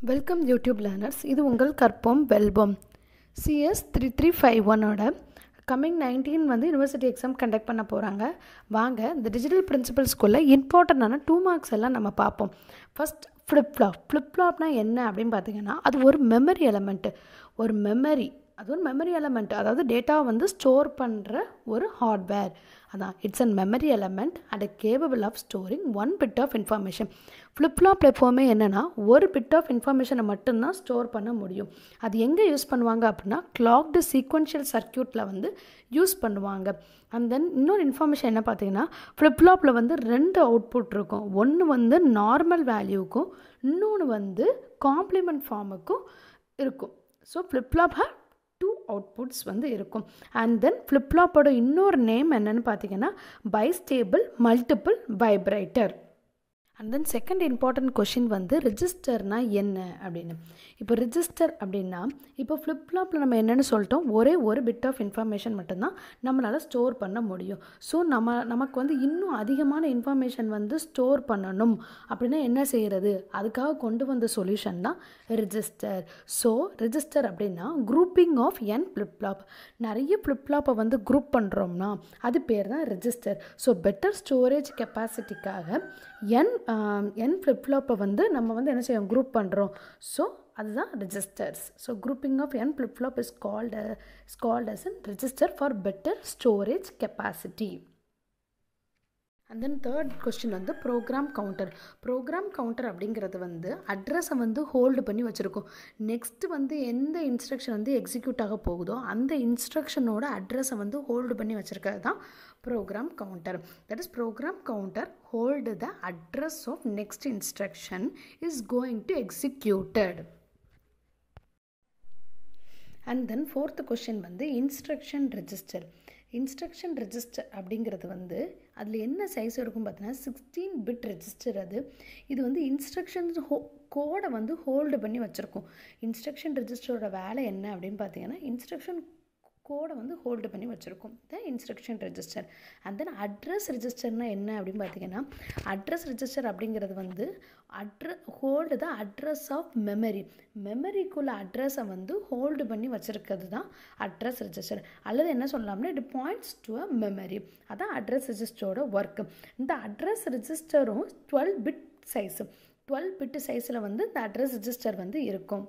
Welcome YouTube learners. இது உங்கள் கற்போம் வெல்போம் CS 3351ஓட கம்மிங் 19 வந்து யூனிவர்சிட்டி எக்ஸாம் கண்டக்ட் பண்ண போகிறாங்க. வாங்க இந்த டிஜிட்டல் பிரின்சிபல் ஸ்கூலில் இம்பார்ட்டண்டான 2 மார்க்ஸ் எல்லாம் நம்ம பார்ப்போம். ஃபஸ்ட் ஃப்ளிப்ஃப்ளாப்னா என்ன அப்படின்னு பார்த்தீங்கன்னா, அது ஒரு மெமரி எலமெண்ட்டு. அது ஒரு மெமரி எலமெண்ட், அதாவது டேட்டாவை வந்து ஸ்டோர் பண்ணுற ஒரு ஹார்ட்வேர். அதான் it's and memory element and capable of storing 1 bit of information. Flip flop எப்போவுமே என்னென்னா ஒரு பிட் ஆஃப் இன்ஃபர்மேஷனை மட்டும்தான் ஸ்டோர் பண்ண முடியும். அது எங்கே யூஸ் பண்ணுவாங்க அப்படின்னா, கிளாக்டு சீக்வென்ஷியல் சர்க்யூட்டில் வந்து யூஸ் பண்ணுவாங்க. அண்ட் தென் இன்னொரு இன்ஃபர்மேஷன் என்ன பார்த்தீங்கன்னா, ஃப்ளிப்ஃப்ளாப்பில் வந்து 2 அவுட்புட் இருக்கும். ஒன்று வந்து நார்மல் வேல்யூக்கும், இன்னொன்று வந்து காம்ப்ளிமெண்ட் ஃபார்முக்கும் இருக்கும். ஸோ ஃப்ளிப்ஃப்ளாப் 2 அவுட்புட்ஸ் வந்து இருக்கும். அண்ட் தென் ஃப்ளிப்ஃப்ளாப்போட இன்னொரு நேம் என்னன்னு பார்த்தீங்கன்னா, bistable multiple vibrator. And then second important question வந்து ரிஜிஸ்டர்னால் என்ன அப்படின்னு. இப்போ ரிஜிஸ்டர் அப்படின்னா, இப்போ ஃப்ளிப்ஃப்ளாப்பில் நம்ம என்னென்னு சொல்லிட்டோம், ஒரே ஒரு பிட் ஆஃப் இன்ஃபர்மேஷன் மட்டும்தான் நம்மளால் ஸ்டோர் பண்ண முடியும். ஸோ நமக்கு வந்து இன்னும் அதிகமான இன்ஃபர்மேஷன் வந்து ஸ்டோர் பண்ணணும் அப்படின்னா என்ன செய்கிறது, அதுக்காக கொண்டு வந்த சொல்யூஷன் தான் ரிஜிஸ்டர். ஸோ ரிஜிஸ்டர் அப்படின்னா குரூப்பிங் ஆஃப் n ஃப்ளிப்ஃப்ளாப். நிறைய ஃப்ளிப்ஃப்ளாப்பை வந்து குரூப் பண்ணுறோம்னா அது பேர் தான் ரிஜிஸ்டர். ஸோ பெட்டர் ஸ்டோரேஜ் கெப்பாசிட்டிக்காக n ஃப்ளிப்ஃப்ளாப்பை வந்து நம்ம வந்து என்ன செய்வோம், குரூப் பண்ணுறோம். ஸோ அதுதான் registers. So grouping of n flip flop is called as a register for better storage capacity. And then third question வந்து ப்ரோக்ராம் கவுண்டர் அப்படிங்கிறது வந்து அட்ரஸை வந்து ஹோல்டு பண்ணி வச்சுருக்கோம். நெக்ஸ்ட்டு வந்து எந்த இன்ஸ்ட்ரக்ஷன் வந்து எக்ஸிக்யூட் ஆக போகுதோ அந்த இன்ஸ்ட்ரக்ஷனோட அட்ரஸை வந்து ஹோல்டு பண்ணி வச்சுருக்கிறது தான் program counter. That is program counter hold the address of next instruction is going to executed. And then fourth question வந்து இன்ஸ்ட்ரக்ஷன் ரெஜிஸ்டர் அப்படிங்கிறது வந்து அதில் என்ன சைஸ் இருக்கும் பார்த்தீங்கன்னா 16 பிட் ரெஜிஸ்டர். இது வந்து இன்ஸ்ட்ரக்ஷன்ஸ் கோடை வந்து ஹோல்டு பண்ணி வச்சுருக்கோம். இன்ஸ்ட்ரக்ஷன் ரெஜிஸ்டரோட வேலை என்ன அப்படின்னு பார்த்தீங்கன்னா, இன்ஸ்ட்ரக்ஷன் கோடை வந்து ஹோல்டு பண்ணி வச்சுருக்கோம் the instruction register. And then address ரெஜிஸ்டர்னால் என்ன அப்படின்னு பார்த்தீங்கன்னா, அட்ரஸ் ரெஜிஸ்டர் அப்படிங்கிறது வந்து ஹோல்டு த அட்ரஸ் ஆஃப் மெமரிக்குள்ள அட்ரஸை வந்து ஹோல்டு பண்ணி வச்சுருக்கிறது தான் அட்ரஸ் ரெஜிஸ்டர். அல்லது என்ன சொல்லலாம்னா, it points to a memory. அதான் அட்ரஸ் ரெஜிஸ்டரோட ஒர்க்கு. இந்த அட்ரஸ் ரெஜிஸ்டரும் 12 பிட் சைஸில் வந்து இந்த அட்ரஸ் ரெஜிஸ்டர் வந்து இருக்கும்.